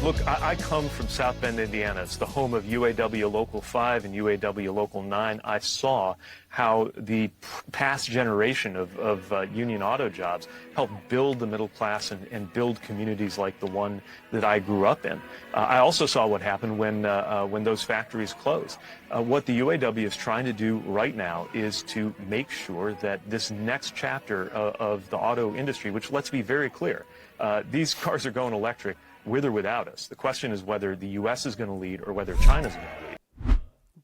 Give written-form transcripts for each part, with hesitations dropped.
Look, I come from South Bend, Indiana. It's the home of UAW Local 5 and UAW Local 9. I saw how the past generation of union auto jobs helped build the middle class and build communities like the one that I grew up in. I also saw what happened when those factories closed. What the UAW is trying to do right now is to make sure that this next chapter of the auto industry, which, let's be very clear, these cars are going electric with or without us. The question is whether the U.S. is going to lead or whether China's going to lead.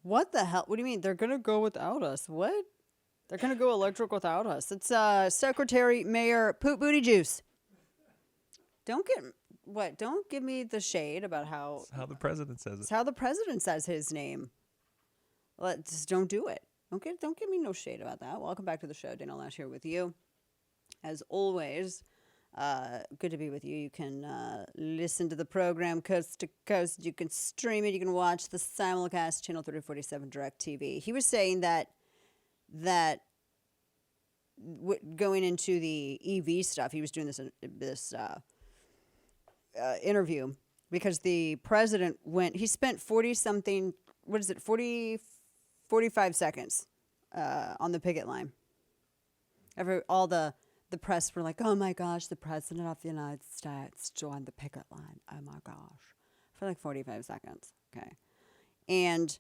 What the hell? What do you mean they're going to go without us? What? They're going to go electric without us. It's Secretary Mayor Pete Buttigieg. Don't give me the shade about how... It's how the president says it. It's how the president says his name. Just don't do it. Don't give me no shade about that. Welcome back to the show. Daniel Nash here with you. As always... good to be with you. You can listen to the program coast to coast. You can stream it. You can watch the simulcast, channel 347 Direct TV. He was saying that going into the EV stuff, he was doing this interview because the president he spent 45 seconds on the picket line. The press were like, oh my gosh, the president of the United States joined the picket line. Oh my gosh. For like 45 seconds. Okay. And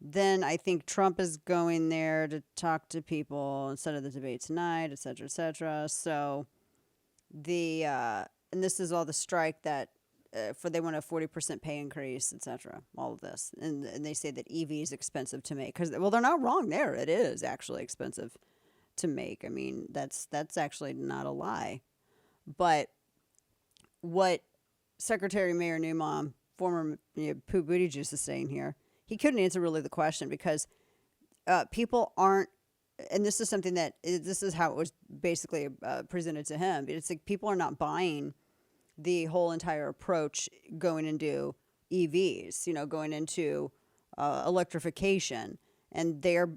then I think Trump is going there to talk to people instead of the debate tonight, et cetera, et cetera. So and this is all the strike that they want a 40% pay increase, et cetera, all of this. And they say that EV is expensive to make because, well, they're not wrong there. It is actually expensive to make. I mean, that's actually not a lie. But what Secretary Mayor Newmont, former Pete Buttigieg, is saying here, he couldn't answer really the question because people aren't, and this is something this is how it was basically presented to him. It's like people are not buying the whole entire approach going into EVs, going into electrification. And they're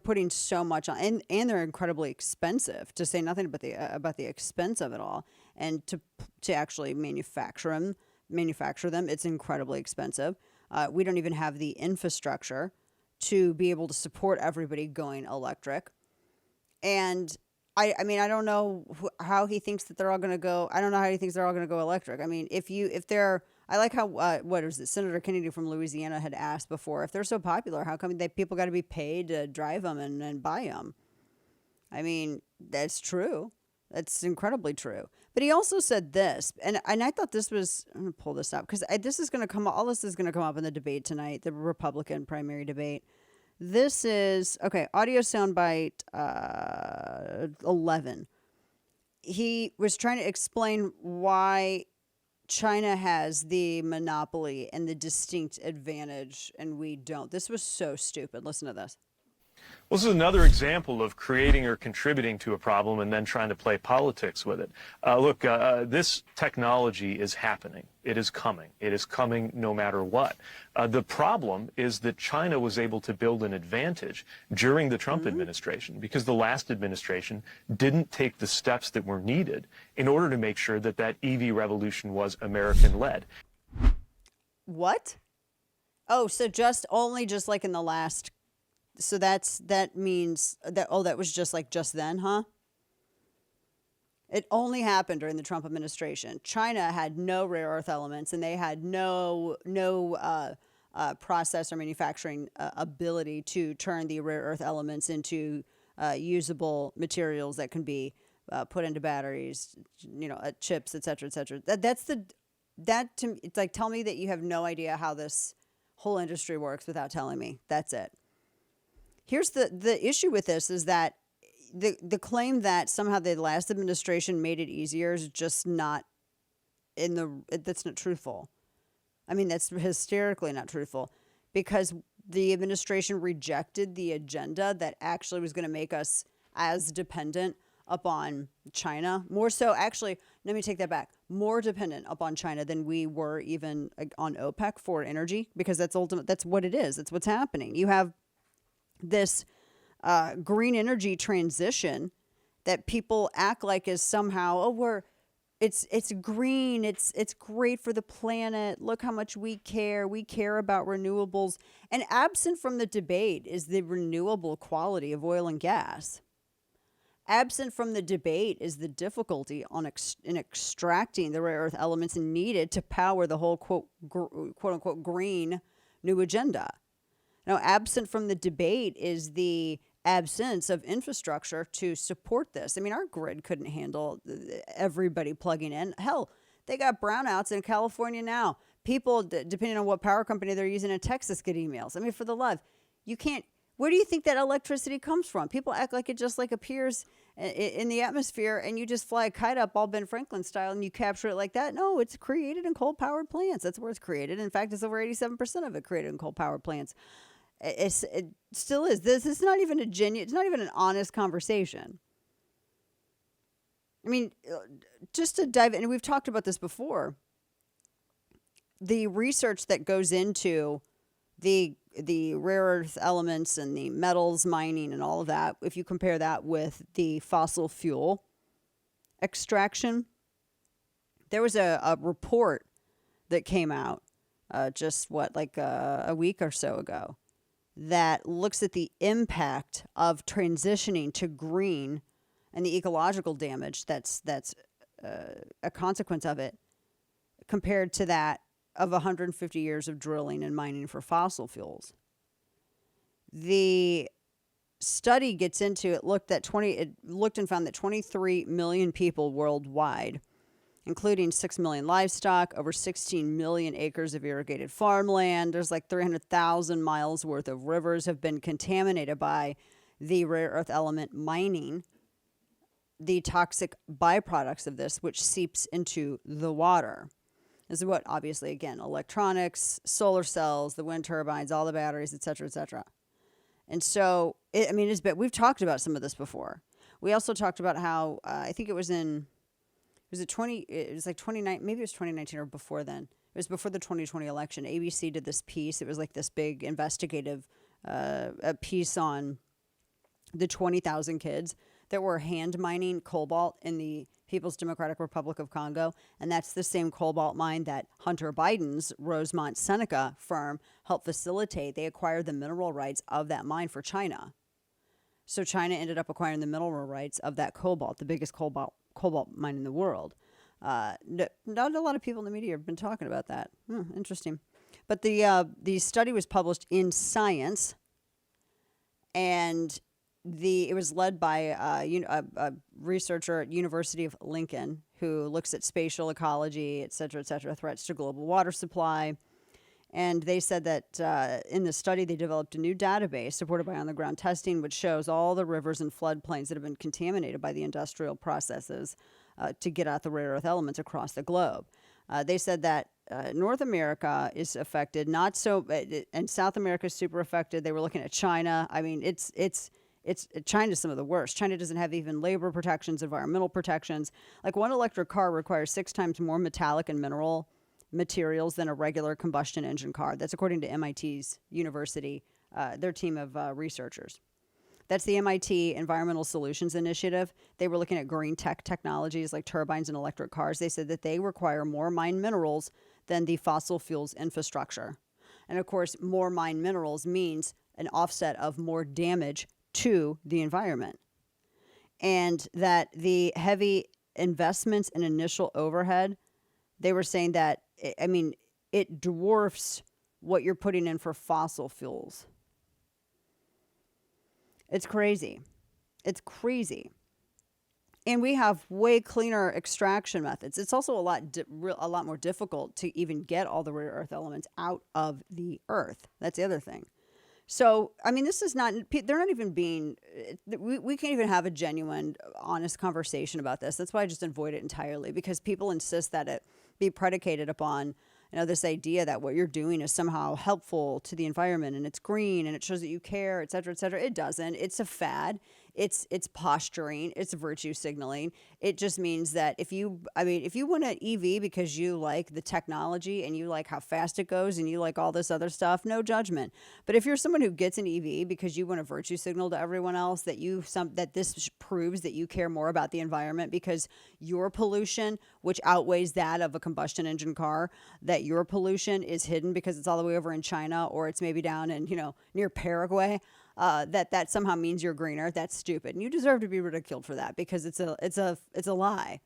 putting so much on, and they're incredibly expensive. To say nothing about the expense of it all, and to actually manufacture them, it's incredibly expensive. We don't even have the infrastructure to be able to support everybody going electric. And I mean, I don't know how he thinks that they're all going to go. I don't know how he thinks they're all going to go electric. I mean, if they're, I like how, what was it, Senator Kennedy from Louisiana had asked before, if they're so popular, how come people got to be paid to drive them and buy them? I mean, that's true. That's incredibly true. But he also said this, and I thought this was, I'm going to pull this up, because this is going to come, all this is going to come up in the debate tonight, the Republican primary debate. This is, okay, audio soundbite 11. He was trying to explain why China has the monopoly and the distinct advantage, and we don't. This was so stupid. Listen to this. Well, this is another example of creating or contributing to a problem and then trying to play politics with it. Look, this technology is happening. It is coming. It is coming no matter what. The problem is that China was able to build an advantage during the Trump administration because the last administration didn't take the steps that were needed in order to make sure that EV revolution was American-led. What? Oh, so just like in the last... So that means that, that was just then, huh? It only happened during the Trump administration. China had no rare earth elements, and they had no process or manufacturing ability to turn the rare earth elements into usable materials that can be put into batteries, chips, et cetera, et cetera. It's like, tell me that you have no idea how this whole industry works without telling me. That's it. Here's the issue with this is that the claim that somehow the last administration made it easier is just not that's not truthful. I mean, that's hysterically not truthful because the administration rejected the agenda that actually was going to make us as dependent upon China. More so, actually, let me take that back. More dependent upon China than we were even on OPEC for energy because that's what it is. That's what's happening. You have this green energy transition that people act like is somehow, it's green. It's great for the planet. Look how much we care. We care about renewables. And absent from the debate is the renewable quality of oil and gas. Absent from the debate is the difficulty in extracting the rare earth elements needed to power the whole quote unquote green new agenda. Now, absent from the debate is the absence of infrastructure to support this. I mean, our grid couldn't handle everybody plugging in. Hell, they got brownouts in California now. People, depending on what power company they're using in Texas, get emails. I mean, for the love, you can't. Where do you think that electricity comes from? People act like it just like appears in the atmosphere and you just fly a kite up all Ben Franklin style and you capture it like that. No, it's created in coal-powered plants. That's where it's created. In fact, it's over 87% of it created in coal-powered plants. It still is. This is not even it's not even an honest conversation. I mean, just to dive in, and we've talked about this before, the research that goes into the rare earth elements and the metals mining and all of that, if you compare that with the fossil fuel extraction, there was a report that came out just a week or so ago that looks at the impact of transitioning to green and the ecological damage that's a consequence of it compared to that of 150 years of drilling and mining for fossil fuels. The study gets into it looked and found that 23 million people worldwide, including 6 million livestock, over 16 million acres of irrigated farmland. There's like 300,000 miles worth of rivers have been contaminated by the rare earth element mining, the toxic byproducts of this, which seeps into the water. This is what, obviously, again, electronics, solar cells, the wind turbines, all the batteries, et cetera, et cetera. And so, we've talked about some of this before. We also talked about how, I think it was like 29, maybe it was 2019 or before then. It was before the 2020 election. ABC did this piece. It was like this big investigative a piece on the 20,000 kids that were hand mining cobalt in the People's Democratic Republic of Congo. And that's the same cobalt mine that Hunter Biden's Rosemont Seneca firm helped facilitate. They acquired the mineral rights of that mine for China. So China ended up acquiring the mineral rights of that cobalt, the biggest cobalt mine in the world. Not a lot of people in the media have been talking about that. Interesting. But the study was published in Science, and it was led by a researcher at University of Lincoln who looks at spatial ecology, et cetera, threats to global water supply. And they said that in the study, they developed a new database supported by on-the-ground testing, which shows all the rivers and floodplains that have been contaminated by the industrial processes to get out the rare earth elements across the globe. They said that North America is affected, not so, and South America is super affected. They were looking at China. I mean, China's some of the worst. China doesn't have even labor protections, environmental protections. Like one electric car requires 6 times more metallic and mineral materials than a regular combustion engine car. That's according to MIT's university, their team of researchers. That's the MIT Environmental Solutions Initiative. They were looking at green technologies like turbines and electric cars. They said that they require more mined minerals than the fossil fuels infrastructure. And of course, more mined minerals means an offset of more damage to the environment. And that the heavy investments in initial overhead, they were saying that, it dwarfs what you're putting in for fossil fuels. It's crazy. It's crazy. And we have way cleaner extraction methods. It's also a lot more difficult to even get all the rare earth elements out of the earth. That's the other thing. So, this is not, they're not even being, we can't even have a genuine, honest conversation about this. That's why I just avoid it entirely, because people insist that it be predicated upon, this idea that what you're doing is somehow helpful to the environment and it's green and it shows that you care, et cetera, et cetera. It doesn't. It's a fad. It's posturing, it's virtue signaling. It just means that if you want an EV because you like the technology and you like how fast it goes and you like all this other stuff, no judgment. But if you're someone who gets an EV because you want to virtue signal to everyone else that this proves that you care more about the environment because your pollution, which outweighs that of a combustion engine car, that your pollution is hidden because it's all the way over in China or it's maybe down in, near Paraguay, that somehow means you're greener. That's stupid, and you deserve to be ridiculed for that because it's a lie.